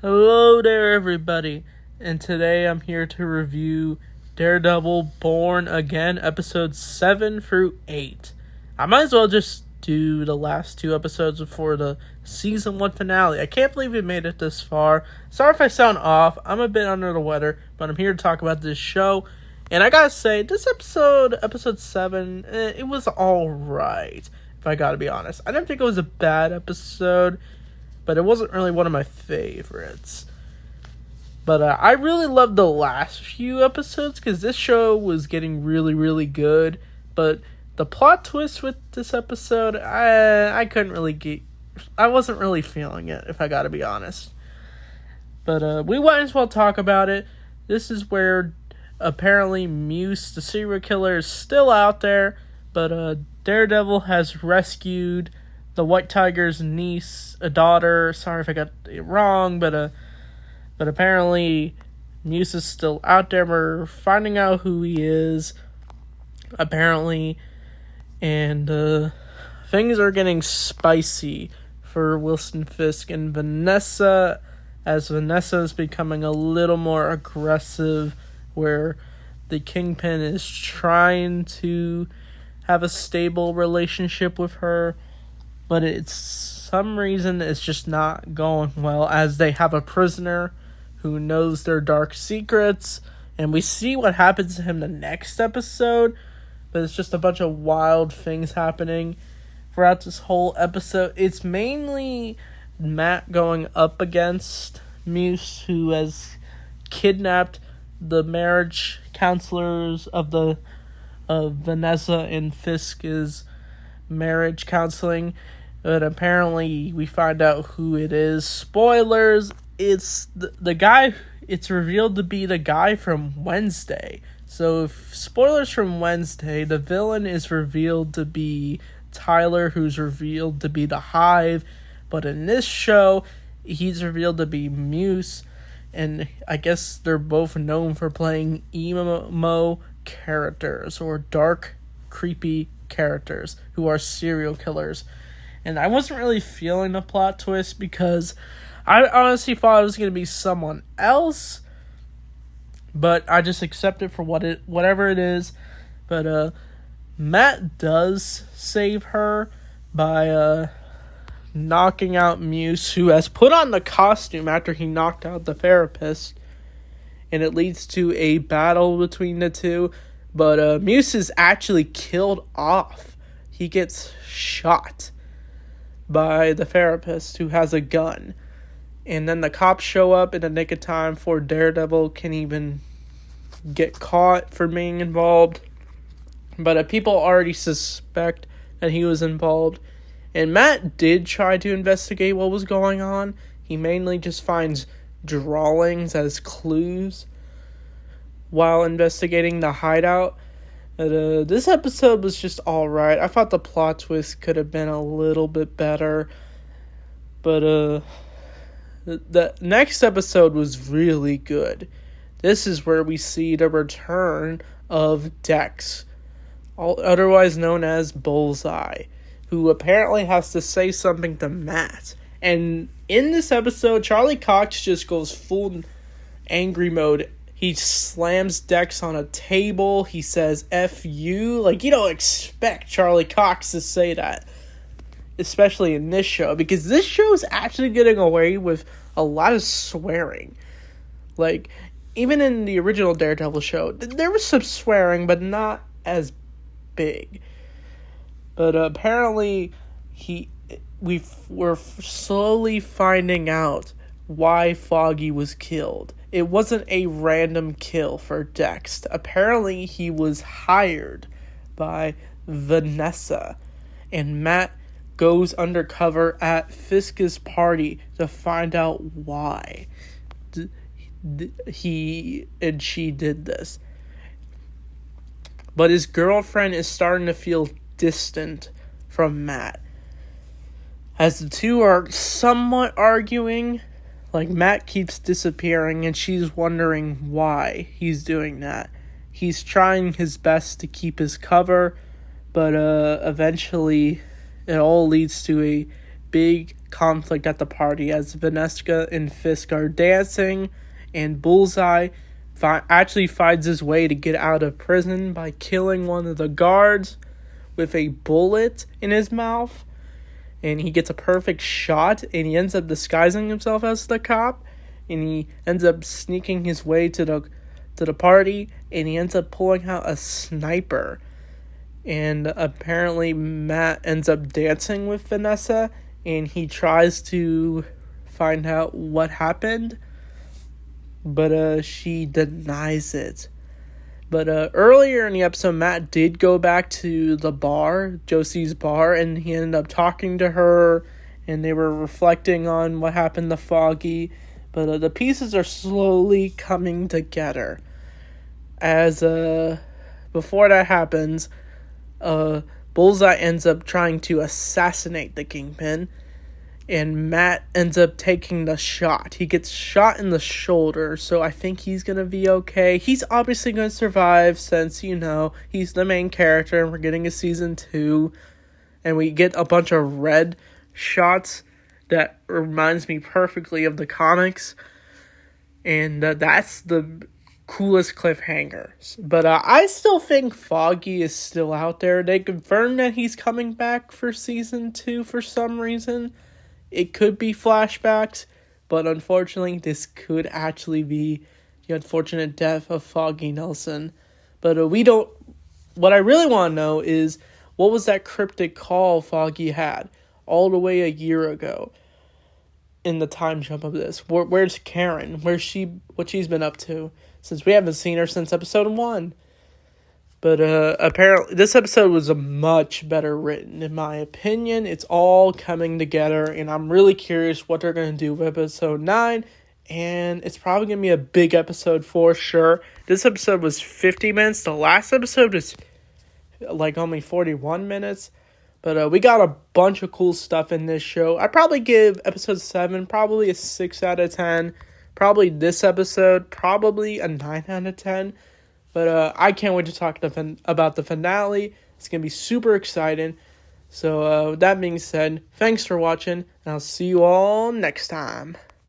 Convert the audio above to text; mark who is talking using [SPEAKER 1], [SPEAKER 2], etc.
[SPEAKER 1] Hello there, everybody, and today I'm here to review Daredevil Born Again, episodes 7 through 8. I might as well just do the last two episodes before the season 1 finale. I can't believe we made it this far. Sorry if I sound off, I'm a bit under the weather, but I'm here to talk about this show. And I gotta say, this episode 7, it was alright, if I gotta be honest. I didn't think it was a bad episode, but it wasn't really one of my favorites. But I really loved the last few episodes because this show was getting really, really good. But the plot twist with this episode, I couldn't really get... I wasn't really feeling it, if I gotta be honest. But we might as well talk about it. This is where apparently Muse, the serial killer, is still out there. But Daredevil has rescued the White Tiger's niece, a daughter. Sorry if I got it wrong, but apparently Muse is still out there. We're finding out who he is, apparently, and things are getting spicy for Wilson Fisk and Vanessa, as Vanessa is becoming a little more aggressive, where the Kingpin is trying to have a stable relationship with her, but it's some reason it's just not going well, as they have a prisoner who knows their dark secrets, and we see what happens to him the next episode, but it's just a bunch of wild things happening throughout this whole episode. It's mainly Matt going up against Muse, who has kidnapped the marriage counselors of Vanessa and Fisk's marriage counseling. But apparently we find out who it is. Spoilers, it's the guy. It's revealed to be the guy from Wednesday. So if spoilers from Wednesday, the villain is revealed to be Tyler, who's revealed to be the Hive. But in this show, he's revealed to be Muse. And I guess they're both known for playing emo characters, or dark, creepy characters who are serial killers. And I wasn't really feeling the plot twist because I honestly thought it was going to be someone else. But I just accept it for whatever it is. But Matt does save her by knocking out Muse, who has put on the costume after he knocked out the therapist. And it leads to a battle between the two. But Muse is actually killed off. He gets shot by the therapist, who has a gun. And then the cops show up in the nick of time before Daredevil can even get caught for being involved. But people already suspect that he was involved. And Matt did try to investigate what was going on. He mainly just finds drawings as clues while investigating the hideout. But this episode was just alright. I thought the plot twist could have been a little bit better. But the next episode was really good. This is where we see the return of Dex, otherwise known as Bullseye, who apparently has to say something to Matt. And in this episode, Charlie Cox just goes full angry mode. He slams Dex on a table. He says, F you. Like, you don't expect Charlie Cox to say that. Especially in this show. Because this show is actually getting away with a lot of swearing. Like, even in the original Daredevil show, there was some swearing, but not as big. But apparently, we're slowly finding out why Foggy was killed. It wasn't a random kill for Dex. Apparently, he was hired by Vanessa. And Matt goes undercover at Fisk's party to find out why he and she did this. But his girlfriend is starting to feel distant from Matt, as the two are somewhat arguing. Like, Matt keeps disappearing, and she's wondering why he's doing that. He's trying his best to keep his cover, but eventually it all leads to a big conflict at the party as Vanessa and Fisk are dancing, and Bullseye actually finds his way to get out of prison by killing one of the guards with a bullet in his mouth. And he gets a perfect shot, and he ends up disguising himself as the cop, and he ends up sneaking his way to the party, and he ends up pulling out a sniper. And apparently Matt ends up dancing with Vanessa, and he tries to find out what happened, but she denies it. But earlier in the episode, Matt did go back to the bar, Josie's bar, and he ended up talking to her, and they were reflecting on what happened to Foggy. But the pieces are slowly coming together. As before that happens, Bullseye ends up trying to assassinate the Kingpin, and Matt ends up taking the shot. He gets shot in the shoulder, so I think he's going to be okay. He's obviously going to survive since, he's the main character and we're getting a season 2. And we get a bunch of red shots that reminds me perfectly of the comics. And that's the coolest cliffhangers. But I still think Foggy is still out there. They confirmed that he's coming back for season 2 for some reason. It could be flashbacks, but unfortunately, this could actually be the unfortunate death of Foggy Nelson. But what I really want to know is, what was that cryptic call Foggy had all the way a year ago in the time jump of this? Where's Karen? What she's been up to? Since we haven't seen her since episode 1. But apparently this episode was a much better written, in my opinion. It's all coming together, and I'm really curious what they're going to do with episode 9. And it's probably going to be a big episode for sure. This episode was 50 minutes. The last episode was like only 41 minutes. But we got a bunch of cool stuff in this show. I'd probably give episode 7 probably a 6 out of 10. Probably this episode, probably a 9 out of 10. But I can't wait to talk about the finale. It's going to be super exciting. So with that being said, thanks for watching, and I'll see you all next time.